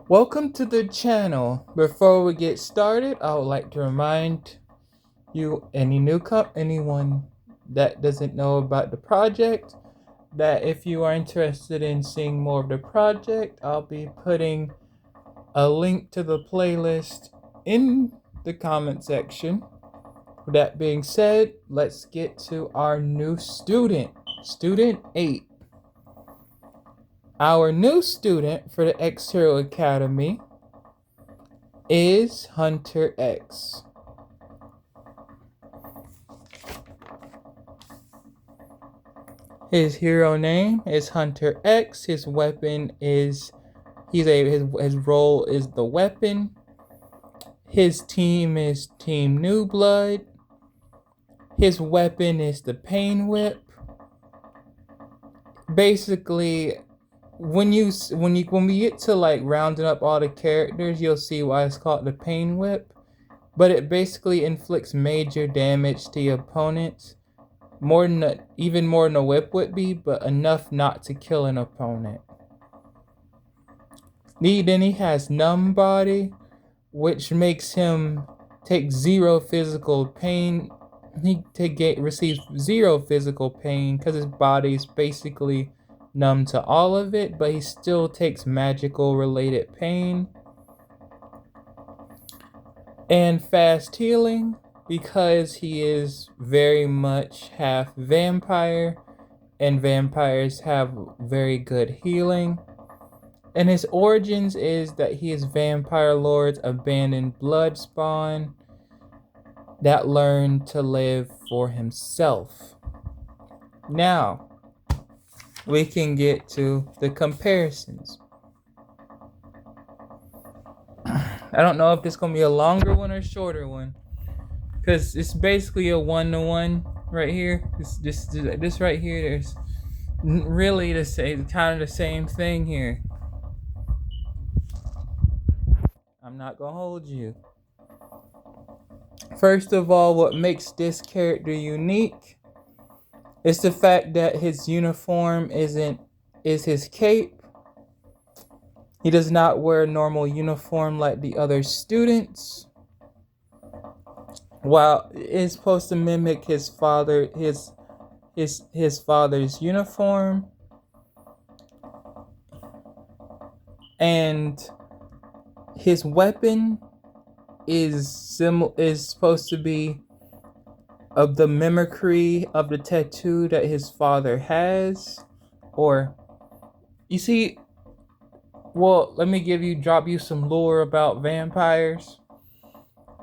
Welcome to the channel. Before we get started, I would like to remind you, anyone that doesn't know about the project, that if you are interested in seeing more of the project, I'll be putting a link to the playlist in the comment section. With that being said, let's get to our new student, Student 8. Our new student for the X Hero Academy is Hunter X. His hero name is Hunter X. His weapon is his role is the weapon. His team is Team New Blood. His weapon is the Pain Whip. Basically, when we get to like rounding up all the characters, you'll see why it's called the Pain Whip. But it basically inflicts major damage to your opponents. Even more than a whip would be, but enough not to kill an opponent. Then he has Numb Body, which makes him take zero physical pain. He receives zero physical pain because his body's basically numb to all of it, but he still takes magical related pain. And Fast Healing, because he is very much half vampire, and vampires have very good healing. And his origins is that he is Vampire Lord's abandoned blood spawn that learned to live for himself. Now, we can get to the comparisons. I don't know if this is going to be a longer one or a shorter one, because it's basically a 1-to-1 right here. This right here, there's really kind of the same thing here. I'm not going to hold you. First of all, what makes this character unique is the fact that his uniform is his cape. He does not wear a normal uniform like the other students. While it is supposed to mimic his father's uniform, and his weapon is supposed to be of the mimicry of the tattoo that his father has. Or you see, well, let me drop you some lore about vampires.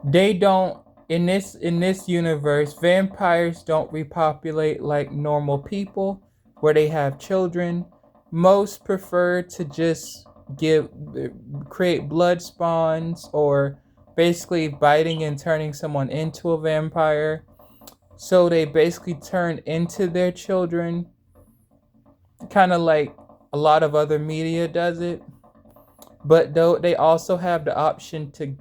They don't in this universe, vampires don't repopulate like normal people where they have children. Most prefer to just create blood spawns, or basically biting and turning someone into a vampire. So they basically turn into their children, kind of like a lot of other media does it. But though they also have the option to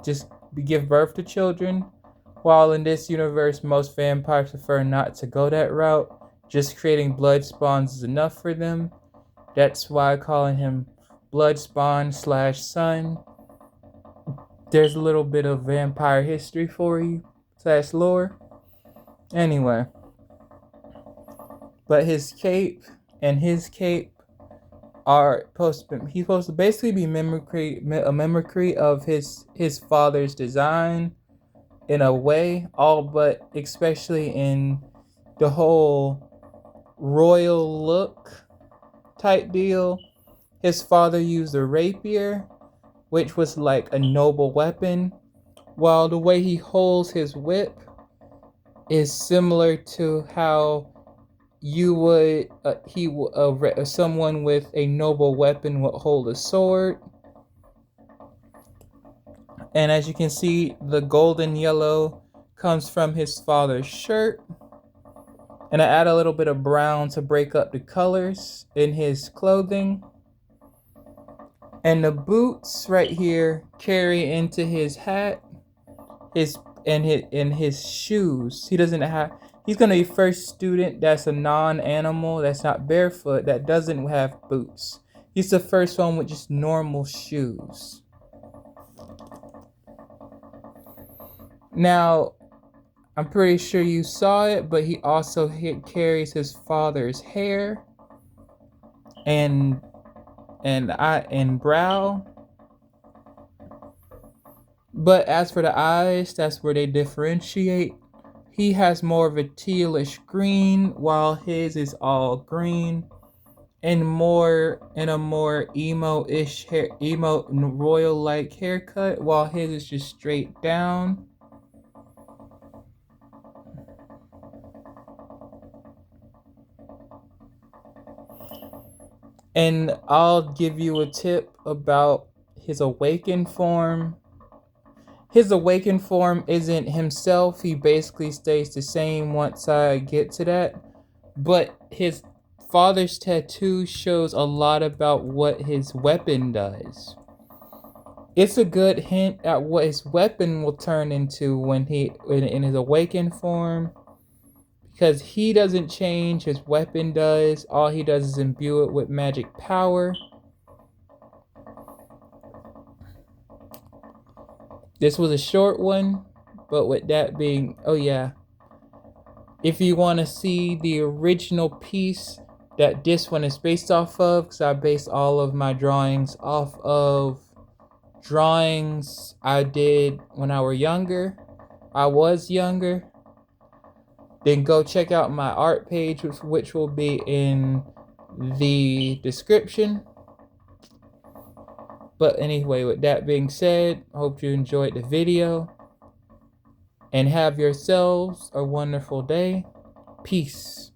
just give birth to children, while in this universe most vampires prefer not to go that route. Just creating blood spawns is enough for them. That's why I'm calling him blood spawn / son. There's a little bit of vampire history for you / lore. Anyway, but his cape are he's supposed to basically be a mimicry of his father's design in a way, but especially in the whole royal look type deal. His father used a rapier, which was like a noble weapon, while the way he holds his whip is similar to how you would someone with a noble weapon would hold a sword. And as you can see, the golden yellow comes from his father's shirt. And I add a little bit of brown to break up the colors in his clothing. And the boots right here carry into his hat, his shoes. He's going to be first student that's a non-animal, that's not barefoot, that doesn't have boots. He's the first one with just normal shoes. Now, I'm pretty sure you saw it, but he also carries his father's hair and brow. But as for the eyes, that's where they differentiate. He has more of a tealish green, while his is all green and more in a more emo-ish hair, emo royal-like haircut, while his is just straight down. And I'll give you a tip about his awakened form. His awakened form isn't himself. He basically stays the same once I get to that. But his father's tattoo shows a lot about what his weapon does. It's a good hint at what his weapon will turn into when in his awakened form. Because he doesn't change, his weapon does. All he does is imbue it with magic power. This was a short one, but with that being, oh yeah. If you want to see the original piece that this one is based off of, because I base all of my drawings off of drawings I did when I was younger. Then go check out my art page, which will be in the description. But anyway, with that being said, I hope you enjoyed the video. And have yourselves a wonderful day. Peace.